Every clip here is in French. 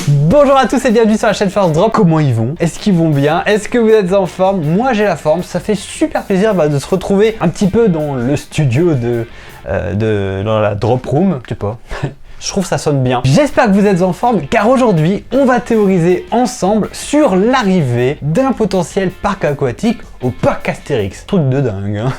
Bonjour à tous et bienvenue sur la chaîne First Drop. Comment ils vont? Est-ce qu'ils vont bien? Est-ce que vous êtes en forme? Moi j'ai la forme, ça fait super plaisir de se retrouver un petit peu dans le studio dans la drop room, je sais pas. Je trouve que ça sonne bien. J'espère que vous êtes en forme car aujourd'hui on va théoriser ensemble sur l'arrivée d'un potentiel parc aquatique au parc Astérix. Truc de dingue hein.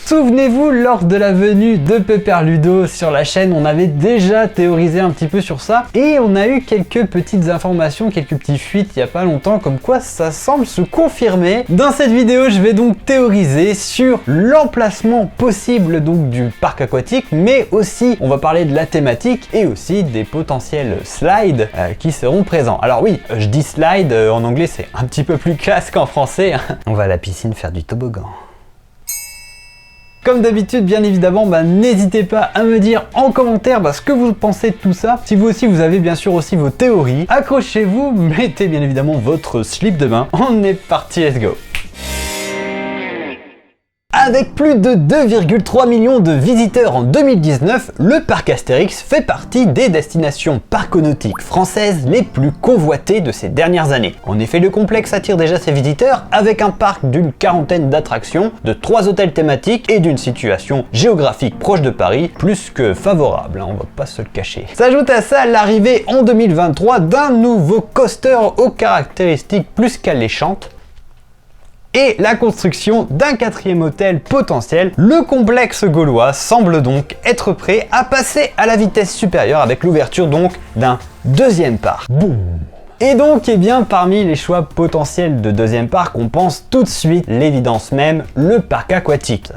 Souvenez-vous, lors de la venue de Pepper Ludo sur la chaîne, on avait déjà théorisé un petit peu sur ça et on a eu quelques petites informations, quelques petites fuites il n'y a pas longtemps comme quoi ça semble se confirmer. Dans cette vidéo, je vais donc théoriser sur l'emplacement possible donc du parc aquatique, mais aussi on va parler de la thématique et aussi des potentiels slides qui seront présents. Alors oui, je dis slide, en anglais c'est un petit peu plus classe qu'en français. On va à la piscine faire du toboggan. Comme d'habitude, bien évidemment, n'hésitez pas à me dire en commentaire ce que vous pensez de tout ça. Si vous aussi, vous avez bien sûr aussi vos théories, accrochez-vous, mettez bien évidemment votre slip de bain. On est parti, let's go! Avec plus de 2,3 millions de visiteurs en 2019, le parc Astérix fait partie des destinations parconautiques françaises les plus convoitées de ces dernières années. En effet, le complexe attire déjà ses visiteurs avec un parc d'une quarantaine d'attractions, de 3 hôtels thématiques et d'une situation géographique proche de Paris, plus que favorable, on va pas se le cacher. S'ajoute à ça l'arrivée en 2023 d'un nouveau coaster aux caractéristiques plus qu'alléchantes, et la construction d'un 4e hôtel potentiel. Le complexe gaulois semble donc être prêt à passer à la vitesse supérieure avec l'ouverture donc d'un 2e parc. Boum! Et donc, parmi les choix potentiels de 2e parc, on pense tout de suite l'évidence même, le parc aquatique.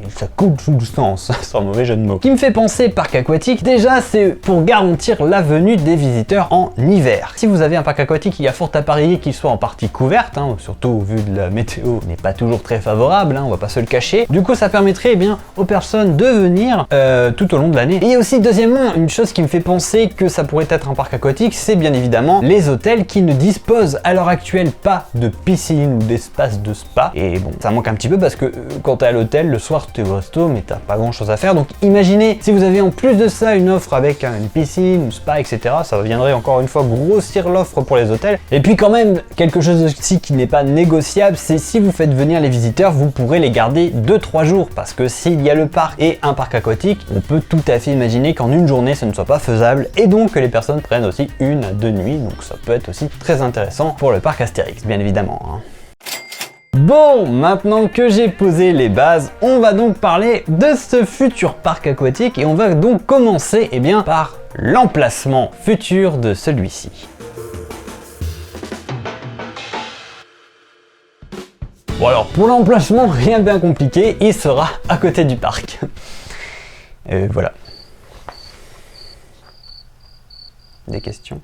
Ça coule sous le sens, sans mauvais jeu de mots. Qui me fait penser parc aquatique, déjà c'est pour garantir la venue des visiteurs en hiver. Si vous avez un parc aquatique, il y a fort à parier qu'il soit en partie couverte, surtout vu de la météo n'est pas toujours très favorable, on va pas se le cacher. Du coup, ça permettrait aux personnes de venir tout au long de l'année. Et aussi, deuxièmement, une chose qui me fait penser que ça pourrait être un parc aquatique, c'est bien évidemment les hôtels qui ne disposent à l'heure actuelle pas de piscine ou d'espace de spa. Et bon, ça manque un petit peu parce que quand t'es à l'hôtel, le soir t'es au resto, mais t'as pas grand chose à faire. Donc imaginez, si vous avez en plus de ça une offre avec une piscine, une spa, etc., ça viendrait encore une fois grossir l'offre pour les hôtels. Et puis quand même, quelque chose aussi qui n'est pas négociable, c'est si vous faites venir les visiteurs, vous pourrez les garder 2-3 jours. Parce que s'il y a le parc et un parc aquatique, on peut tout à fait imaginer qu'en une journée, ce ne soit pas faisable. Et donc que les personnes prennent aussi 1 à 2 nuits. Donc ça peut être aussi très intéressant pour le parc Astérix, bien évidemment. Bon, maintenant que j'ai posé les bases, on va donc parler de ce futur parc aquatique et on va donc commencer par l'emplacement futur de celui-ci. Bon alors, pour l'emplacement, rien de bien compliqué, il sera à côté du parc. Voilà. Des questions ?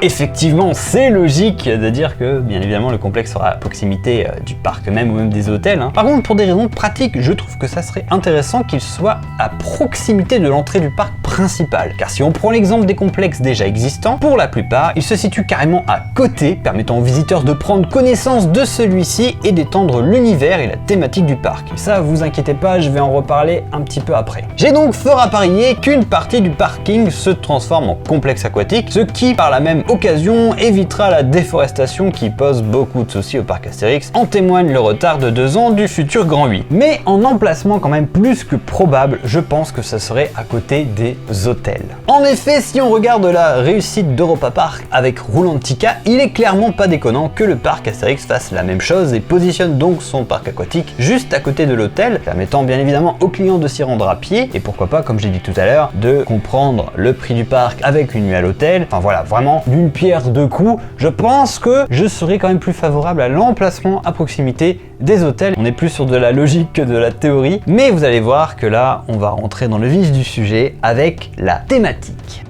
Effectivement, c'est logique de dire que, bien évidemment, le complexe sera à proximité du parc même ou même des hôtels. Par contre, pour des raisons pratiques, je trouve que ça serait intéressant qu'il soit à proximité de l'entrée du parc principal. Car si on prend l'exemple des complexes déjà existants, pour la plupart, ils se situent carrément à côté, permettant aux visiteurs de prendre connaissance de celui-ci et d'étendre l'univers et la thématique du parc. Et ça, vous inquiétez pas, je vais en reparler un petit peu après. J'ai donc fort à parier qu'une partie du parking se transforme en complexe aquatique, ce qui, par la même occasion, évitera la déforestation qui pose beaucoup de soucis au parc Astérix. En témoigne le retard de 2 ans du futur Grand 8. Mais en emplacement quand même plus que probable, je pense que ça serait à côté des hôtels. En effet, si on regarde la réussite d'Europa Park avec Roulantica, il est clairement pas déconnant que le parc Astérix fasse la même chose et positionne donc son parc aquatique juste à côté de l'hôtel, permettant bien évidemment aux clients de s'y rendre à pied et pourquoi pas, comme j'ai dit tout à l'heure, de comprendre le prix du parc avec une nuit à l'hôtel. Enfin voilà, vraiment d'une pierre deux coups. Je pense que je serais quand même plus favorable à l'emplacement à proximité des hôtels. On est plus sur de la logique que de la théorie, mais vous allez voir que là, on va rentrer dans le vif du sujet avec la thématique.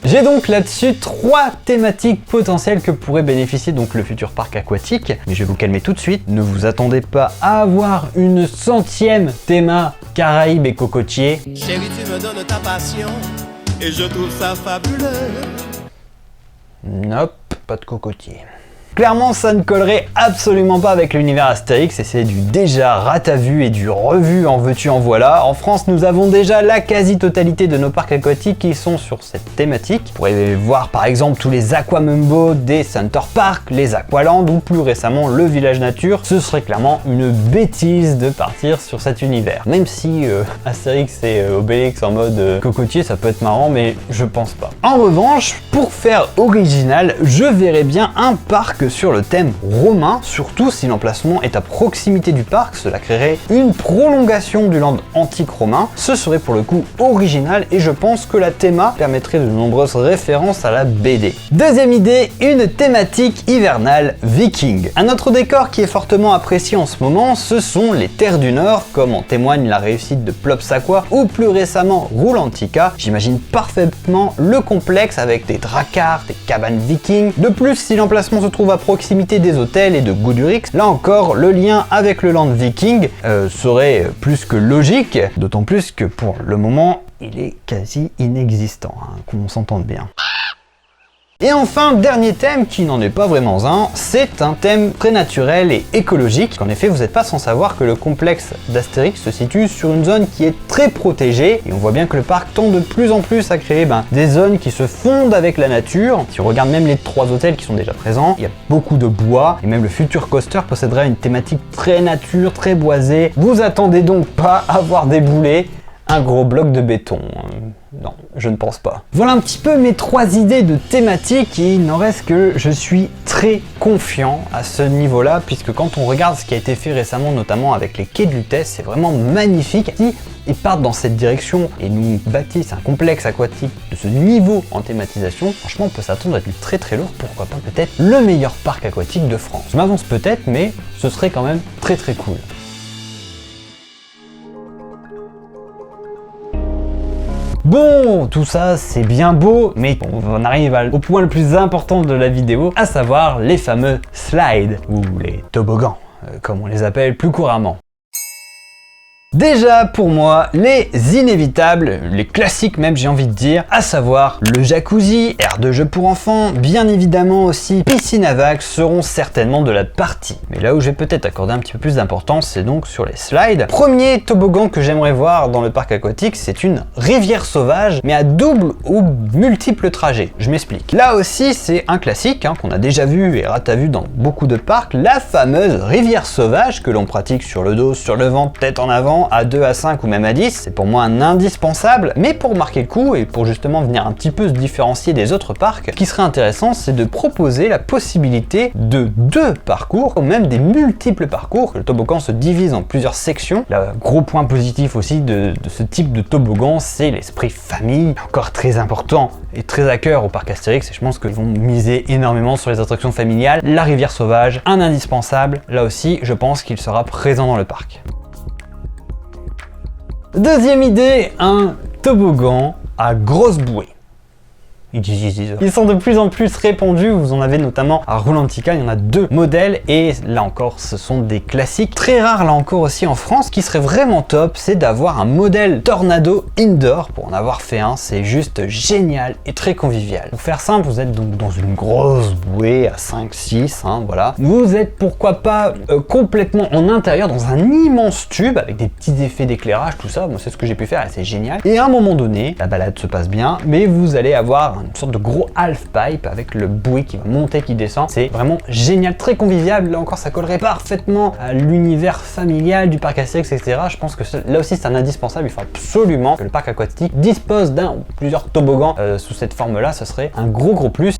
J'ai donc là-dessus 3 thématiques potentielles que pourrait bénéficier donc le futur parc aquatique. Mais je vais vous calmer tout de suite, ne vous attendez pas à avoir une 100e théma Caraïbes et cocotiers. Chérie, tu me donnes ta passion et je trouve ça fabuleux. Nope, pas de cocotiers. Clairement, ça ne collerait absolument pas avec l'univers Astérix et c'est du déjà ratavu et du revu en veux-tu en voilà. En France, nous avons déjà la quasi-totalité de nos parcs aquatiques qui sont sur cette thématique. Vous pourrez voir par exemple tous les Aquamumbo des Center Park, les Aqualand ou plus récemment le Village Nature. Ce serait clairement une bêtise de partir sur cet univers. Même si Astérix et Obélix en mode cocotier, ça peut être marrant, mais je pense pas. En revanche, pour faire original, je verrais bien un parc sur le thème romain, surtout si l'emplacement est à proximité du parc, cela créerait une prolongation du land antique romain. Ce serait pour le coup original et je pense que la théma permettrait de nombreuses références à la BD. Deuxième idée, une thématique hivernale viking. Un autre décor qui est fortement apprécié en ce moment, ce sont les terres du Nord, comme en témoigne la réussite de Plops Aqua ou plus récemment Roulantica. J'imagine parfaitement le complexe avec des dracars, des cabanes vikings. De plus, si l'emplacement se trouve à proximité des hôtels et de Goudurix, là encore, le lien avec le land viking serait plus que logique, d'autant plus que pour le moment, il est quasi inexistant, hein, qu'on s'entende bien. Et enfin, dernier thème qui n'en est pas vraiment un, c'est un thème très naturel et écologique. En effet, vous n'êtes pas sans savoir que le complexe d'Astérix se situe sur une zone qui est très protégée et on voit bien que le parc tend de plus en plus à créer des zones qui se fondent avec la nature. Si on regarde même les 3 hôtels qui sont déjà présents, il y a beaucoup de bois et même le futur coaster possédera une thématique très nature, très boisée. Vous attendez donc pas à voir débouler un gros bloc de béton. Non, je ne pense pas. Voilà un petit peu mes 3 idées de thématiques et il n'en reste que je suis très confiant à ce niveau-là puisque quand on regarde ce qui a été fait récemment, notamment avec les quais de Lutèce, c'est vraiment magnifique. Si ils partent dans cette direction et nous bâtissent un complexe aquatique de ce niveau en thématisation, franchement on peut s'attendre à du très très lourd, pourquoi pas peut-être le meilleur parc aquatique de France. Je m'avance peut-être, mais ce serait quand même très très cool. Bon, tout ça c'est bien beau, mais on arrive au point le plus important de la vidéo, à savoir les fameux slides, ou les toboggans, comme on les appelle plus couramment. Déjà pour moi, les inévitables, les classiques même j'ai envie de dire, à savoir le jacuzzi, aire de jeu pour enfants, bien évidemment aussi piscine à vagues seront certainement de la partie. Mais là où je vais peut-être accorder un petit peu plus d'importance, c'est donc sur les slides. Premier toboggan que j'aimerais voir dans le parc aquatique, c'est une rivière sauvage, mais à double ou multiples trajets. Je m'explique. Là aussi c'est un classique qu'on a déjà vu et ratavu dans beaucoup de parcs, la fameuse rivière sauvage que l'on pratique sur le dos, sur le ventre, tête en avant, à 2, à 5 ou même à 10, c'est pour moi un indispensable, mais pour marquer le coup et pour justement venir un petit peu se différencier des autres parcs, ce qui serait intéressant c'est de proposer la possibilité de 2 parcours, ou même des multiples parcours, que le toboggan se divise en plusieurs sections. Le gros point positif aussi de ce type de toboggan, c'est l'esprit famille, encore très important et très à cœur au parc Astérix, et je pense qu'ils vont miser énormément sur les attractions familiales. La rivière sauvage, un indispensable, là aussi je pense qu'il sera présent dans le parc. Deuxième idée, un toboggan à grosse bouée. Ils sont de plus en plus répandus, vous en avez notamment à Roulantica, il y en a 2 modèles et là encore ce sont des classiques. Très rares là encore aussi en France, ce qui serait vraiment top, c'est d'avoir un modèle Tornado Indoor. Pour en avoir fait un, c'est juste génial et très convivial. Pour faire simple, vous êtes donc dans une grosse bouée à 5-6, voilà. Vous êtes pourquoi pas complètement en intérieur dans un immense tube avec des petits effets d'éclairage, tout ça, moi c'est ce que j'ai pu faire et c'est génial. Et à un moment donné, la balade se passe bien, mais vous allez avoir une sorte de gros half-pipe avec le bruit qui va monter, qui descend. C'est vraiment génial, très convivial. Là encore, ça collerait parfaitement à l'univers familial du parc Astérix, etc. Je pense que là aussi, c'est un indispensable. Il faut absolument que le parc aquatique dispose d'un ou plusieurs toboggans sous cette forme-là. Ce serait un gros plus.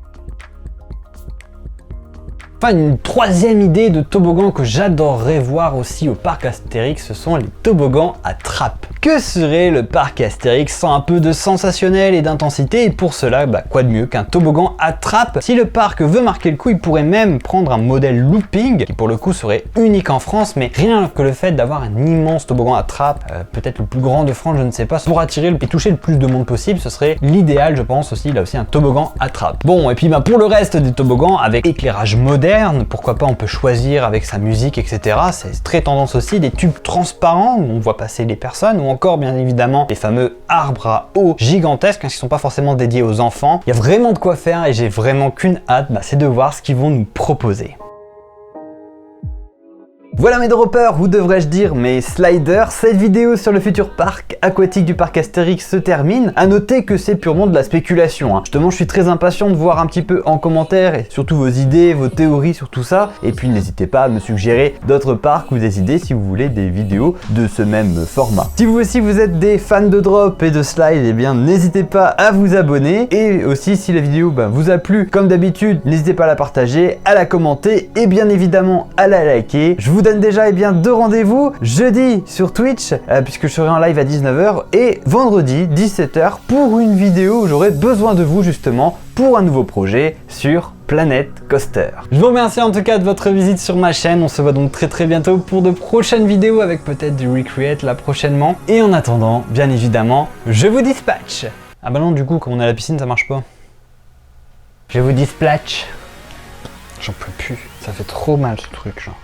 Enfin, une troisième idée de toboggan que j'adorerais voir aussi au parc Astérix, ce sont les toboggans à trappe. Que serait le parc Astérix sans un peu de sensationnel et d'intensité? Et pour cela, quoi de mieux qu'un toboggan à trappe? Si le parc veut marquer le coup, il pourrait même prendre un modèle looping, qui pour le coup serait unique en France, mais rien que le fait d'avoir un immense toboggan à trappe, peut-être le plus grand de France, je ne sais pas, pour attirer et toucher le plus de monde possible, ce serait l'idéal, je pense aussi, là aussi un toboggan à trappe. Bon, et puis pour le reste des toboggans, avec éclairage moderne, pourquoi pas on peut choisir avec sa musique, etc. C'est très tendance aussi, des tubes transparents où on voit passer les personnes, ou encore bien évidemment les fameux arbres à eau gigantesques, qui sont pas forcément dédiés aux enfants. Il y a vraiment de quoi faire et j'ai vraiment qu'une hâte, c'est de voir ce qu'ils vont nous proposer. Voilà mes droppers, ou devrais-je dire mes sliders, cette vidéo sur le futur parc aquatique du parc Astérix se termine. À noter que c'est purement de la spéculation. Justement, je suis très impatient de voir un petit peu en commentaire et surtout vos idées, vos théories sur tout ça. Et puis n'hésitez pas à me suggérer d'autres parcs ou des idées si vous voulez des vidéos de ce même format. Si vous aussi vous êtes des fans de drop et de slide, eh bien n'hésitez pas à vous abonner. Et aussi si la vidéo vous a plu, comme d'habitude, n'hésitez pas à la partager, à la commenter et bien évidemment à la liker. Je vous donne déjà deux rendez-vous jeudi sur Twitch puisque je serai en live à 19h et vendredi 17h pour une vidéo où j'aurai besoin de vous justement pour un nouveau projet sur Planet Coaster. Je vous remercie en tout cas de votre visite sur ma chaîne. On se voit donc très bientôt pour de prochaines vidéos avec peut-être du Recreate là prochainement. Et en attendant, bien évidemment, je vous dispatch. Ah bah non, du coup, comme on est à la piscine, ça marche pas. Je vous dispatch. J'en peux plus. Ça fait trop mal ce truc, genre.